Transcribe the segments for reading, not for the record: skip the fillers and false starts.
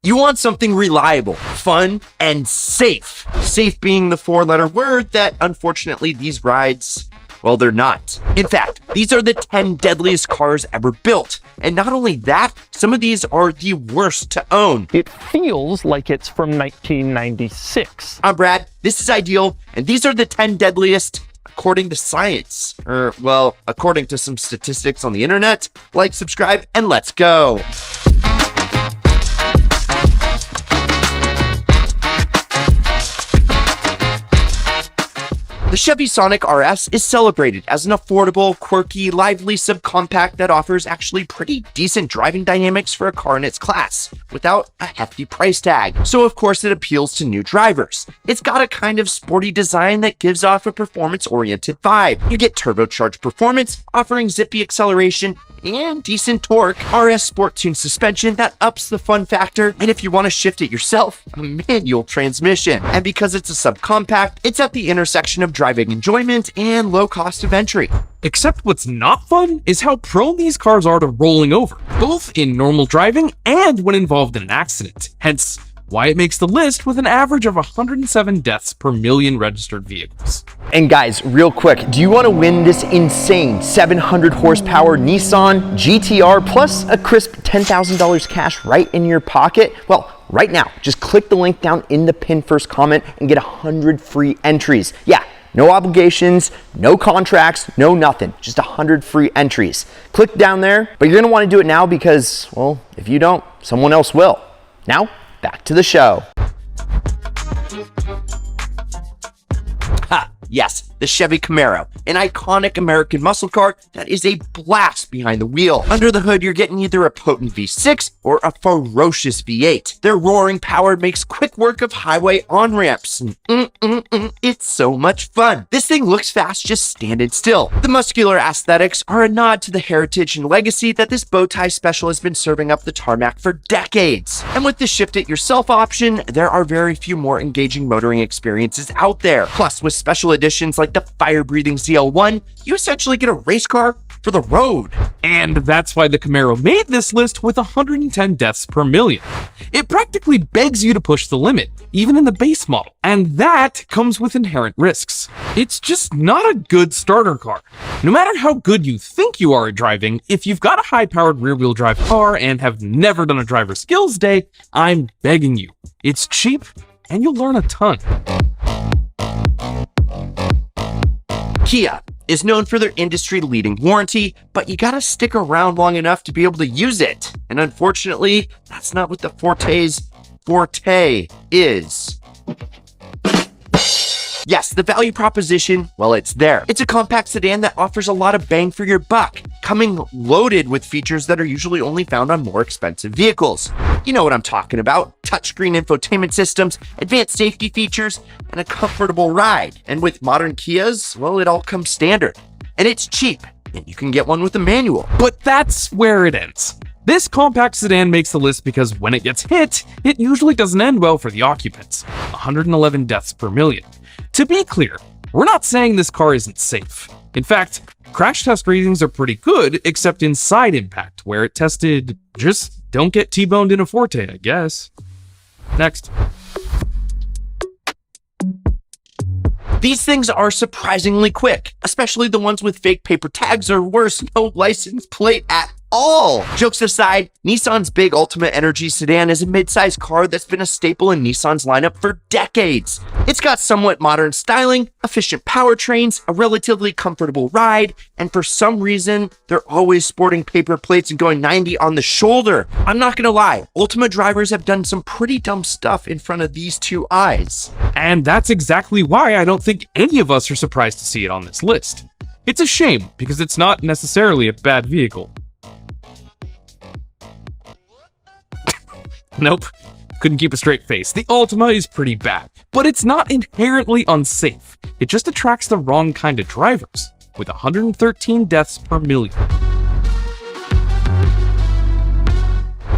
You want something reliable, fun, and safe. Safe being the four-letter word that, unfortunately, these rides, well, they're not. In fact, these are the 10 deadliest cars ever built. And not only that, some of these are the worst to own. It feels like it's from 1996. I'm Brad, this is Ideal, and these are the 10 deadliest according to science. Well, according to some statistics on the internet. Like, subscribe, and let's go. The Chevy Sonic RS is celebrated as an affordable, quirky, lively subcompact that offers actually pretty decent driving dynamics for a car in its class, without a hefty price tag. So of course it appeals to new drivers. It's got a kind of sporty design that gives off a performance-oriented vibe. You get turbocharged performance, offering zippy acceleration and decent torque, RS Sport Tune suspension that ups the fun factor, and if you want to shift it yourself, a manual transmission. And because it's a subcompact, it's at the intersection of driving enjoyment and low cost of entry. Except what's not fun is how prone these cars are to rolling over, both in normal driving and when involved in an accident. Hence, why it makes the list with an average of 107 deaths per million registered vehicles. And guys, real quick, do you want to win this insane 700 horsepower Nissan GTR plus a crisp $10,000 cash right in your pocket? Well, right now, just click the link down in the pinned first comment and get 100 free entries. Yeah, no obligations, no contracts, no nothing, just 100 free entries. Click down there, but you're gonna wanna do it now because, well, if you don't, someone else will. Now, back to the show. Ha! Yes, the Chevy Camaro, an iconic American muscle car that is a blast behind the wheel. Under the hood, you're getting either a potent V6 or a ferocious V8. Their roaring power makes quick work of highway on-ramps. It's so much fun. This thing looks fast just standing still. The muscular aesthetics are a nod to the heritage and legacy that this bow tie special has been serving up the tarmac for decades. And with the shift it yourself option, there are very few more engaging motoring experiences out there. Plus, with special editions like the fire-breathing ZL1, you essentially get a race car for the road. And that's why the Camaro made this list with 110 deaths per million. It practically begs you to push the limit, even in the base model, and that comes with inherent risks. It's just not a good starter car. No matter how good you think you are at driving, if you've got a high-powered rear-wheel drive car and have never done a driver skills day, I'm begging you. It's cheap, and you'll learn a ton. Kia is known for their industry-leading warranty, but you gotta stick around long enough to be able to use it. And unfortunately, that's not what the Forte's forte is. Yes, the value proposition, well, it's there. It's a compact sedan that offers a lot of bang for your buck, coming loaded with features that are usually only found on more expensive vehicles. You know what I'm talking about. Touchscreen infotainment systems, advanced safety features, and a comfortable ride. And with modern Kias, well, it all comes standard. And it's cheap, and you can get one with a manual. But that's where it ends. This compact sedan makes the list because when it gets hit, it usually doesn't end well for the occupants. 111 deaths per million. To be clear, we're not saying this car isn't safe. In fact, crash test ratings are pretty good, except in side impact, where it tested just don't get T-boned in a Forte, I guess. Next. These things are surprisingly quick, especially the ones with fake paper tags or worse, no license plate at all. Jokes aside, Nissan's big Ultima Energy sedan is a mid-sized car that's been a staple in Nissan's lineup for decades. It's got somewhat modern styling, efficient powertrains, a relatively comfortable ride, and for some reason, they're always sporting paper plates and going 90 on the shoulder. I'm not gonna lie, Ultima drivers have done some pretty dumb stuff in front of these two eyes. And that's exactly why I don't think any of us are surprised to see it on this list. It's a shame, because it's not necessarily a bad vehicle. Nope, couldn't keep a straight face. The Ultima is pretty bad, but it's not inherently unsafe. It just attracts the wrong kind of drivers, with 113 deaths per million.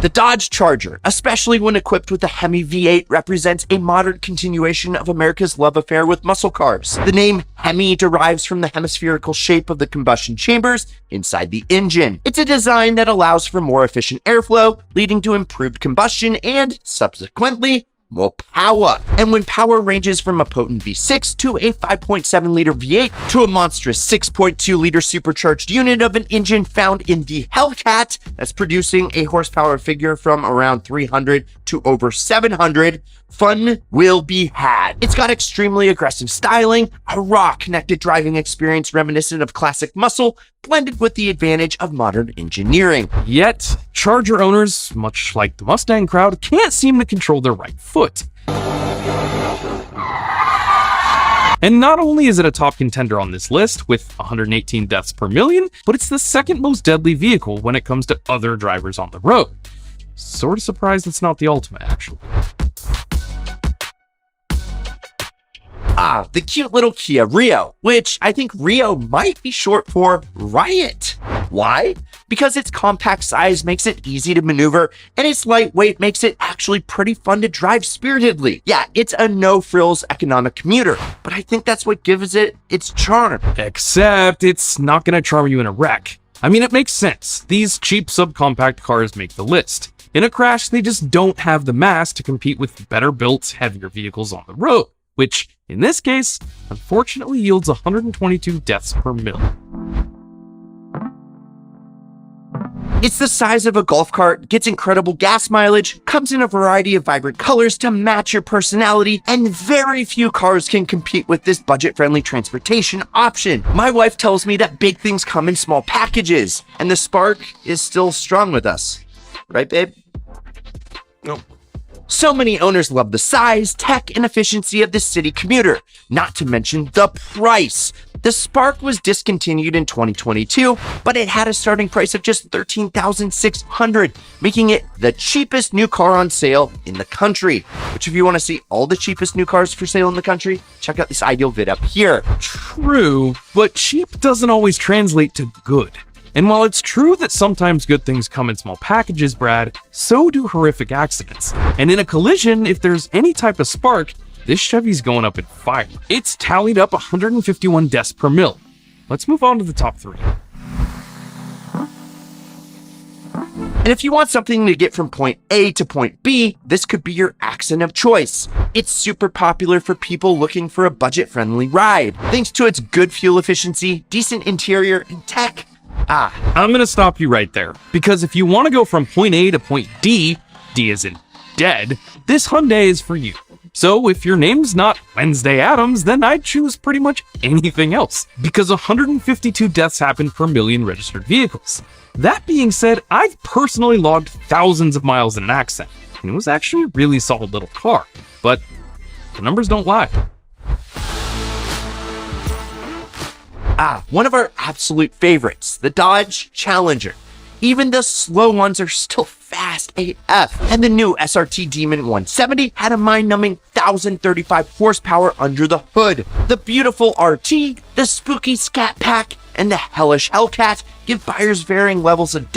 The Dodge Charger, especially when equipped with a Hemi V8, represents a modern continuation of America's love affair with muscle cars. The name Hemi derives from the hemispherical shape of the combustion chambers inside the engine. It's a design that allows for more efficient airflow, leading to improved combustion and, subsequently, more power. And when power ranges from a potent V6 to a 5.7 liter V8 to a monstrous 6.2 liter supercharged unit of an engine found in the Hellcat that's producing a horsepower figure from around 300 to over 700, fun will be had. It's got extremely aggressive styling, a raw connected driving experience reminiscent of classic muscle, blended with the advantage of modern engineering. Yet, Charger owners, much like the Mustang crowd, can't seem to control their right foot. And not only is it a top contender on this list with 118 deaths per million, but it's the second most deadly vehicle when it comes to other drivers on the road. Sort of surprised it's not the Ultima, actually. The cute little Kia Rio, which I think Rio might be short for Riot. Why? Because its compact size makes it easy to maneuver, and its lightweight makes it actually pretty fun to drive spiritedly. Yeah, it's a no-frills economic commuter, but I think that's what gives it its charm. Except it's not gonna charm you in a wreck. I mean, it makes sense. These cheap subcompact cars make the list. In a crash, they just don't have the mass to compete with better-built, heavier vehicles on the road, which, in this case, unfortunately yields 122 deaths per million. It's the size of a golf cart, gets incredible gas mileage, comes in a variety of vibrant colors to match your personality, and very few cars can compete with this budget-friendly transportation option. My wife tells me that big things come in small packages, and the spark is still strong with us. Right, babe? No. So many owners love the size, tech, and efficiency of the city commuter, not to mention the price. The Spark was discontinued in 2022, but it had a starting price of just $13,600, making it the cheapest new car on sale in the country. Which, if you want to see all the cheapest new cars for sale in the country, check out this ideal vid up here. True, but cheap doesn't always translate to good. And while it's true that sometimes good things come in small packages, Brad, so do horrific accidents. And in a collision, if there's any type of spark, this Chevy's going up in fire. It's tallied up 151 deaths per mil. Let's move on to the top 3. And if you want something to get from point A to point B, this could be your accent of choice. It's super popular for people looking for a budget-friendly ride. Thanks to its good fuel efficiency, decent interior, and tech. I'm gonna stop you right there, because if you want to go from point A to point D, D as in dead, this Hyundai is for you. So if your name's not Wednesday Addams, then I'd choose pretty much anything else, because 152 deaths happen per million registered vehicles. That being said, I've personally logged thousands of miles in an accent, and it was actually a really solid little car, but the numbers don't lie. One of our absolute favorites, the Dodge Challenger. Even the slow ones are still fast AF. And the new SRT Demon 170 had a mind-numbing 1,035 horsepower under the hood. The beautiful RT, the spooky Scat Pack, and the hellish Hellcat give buyers varying levels of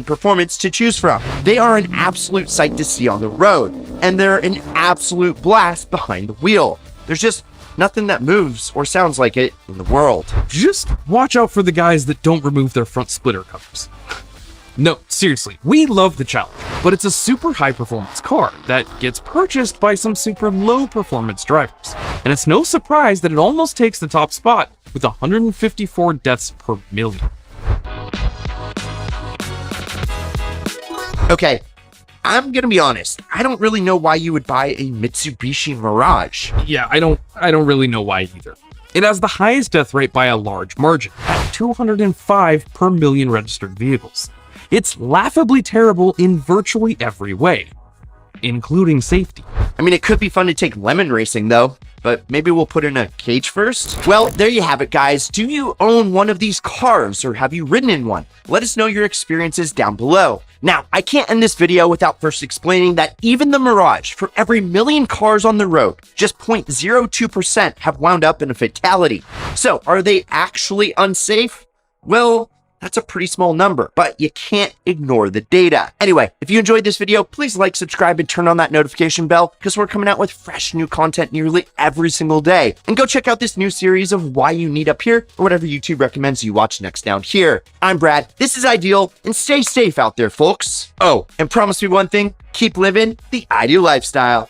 performance to choose from. They are an absolute sight to see on the road, and they're an absolute blast behind the wheel. There's just nothing that moves or sounds like it in the world. Just watch out for the guys that don't remove their front splitter covers. No, seriously, we love the Challenger, but it's a super high performance car that gets purchased by some super low performance drivers. And it's no surprise that it almost takes the top spot with 154 deaths per million. Okay, I'm gonna be honest. I don't really know why you would buy a Mitsubishi Mirage. Yeah, I don't really know why either. It has the highest death rate by a large margin, at 205 per million registered vehicles. It's laughably terrible in virtually every way, including safety. I mean, it could be fun to take lemon racing though, but maybe we'll put in a cage first. Well, there you have it, guys. Do you own one of these cars, or have you ridden in one? Let us know your experiences down below. Now, I can't end this video without first explaining that even the Mirage, for every million cars on the road, just 0.02% have wound up in a fatality. So, are they actually unsafe? Well, That's a pretty small number, but you can't ignore the data. Anyway, if you enjoyed this video, please like, subscribe, and turn on that notification bell because we're coming out with fresh new content nearly every single day. And go check out this new series of Why You Need Up Here or whatever YouTube recommends you watch next down here. I'm Brad, this is Ideal, and stay safe out there, folks. Oh, and promise me one thing, keep living the ideal lifestyle.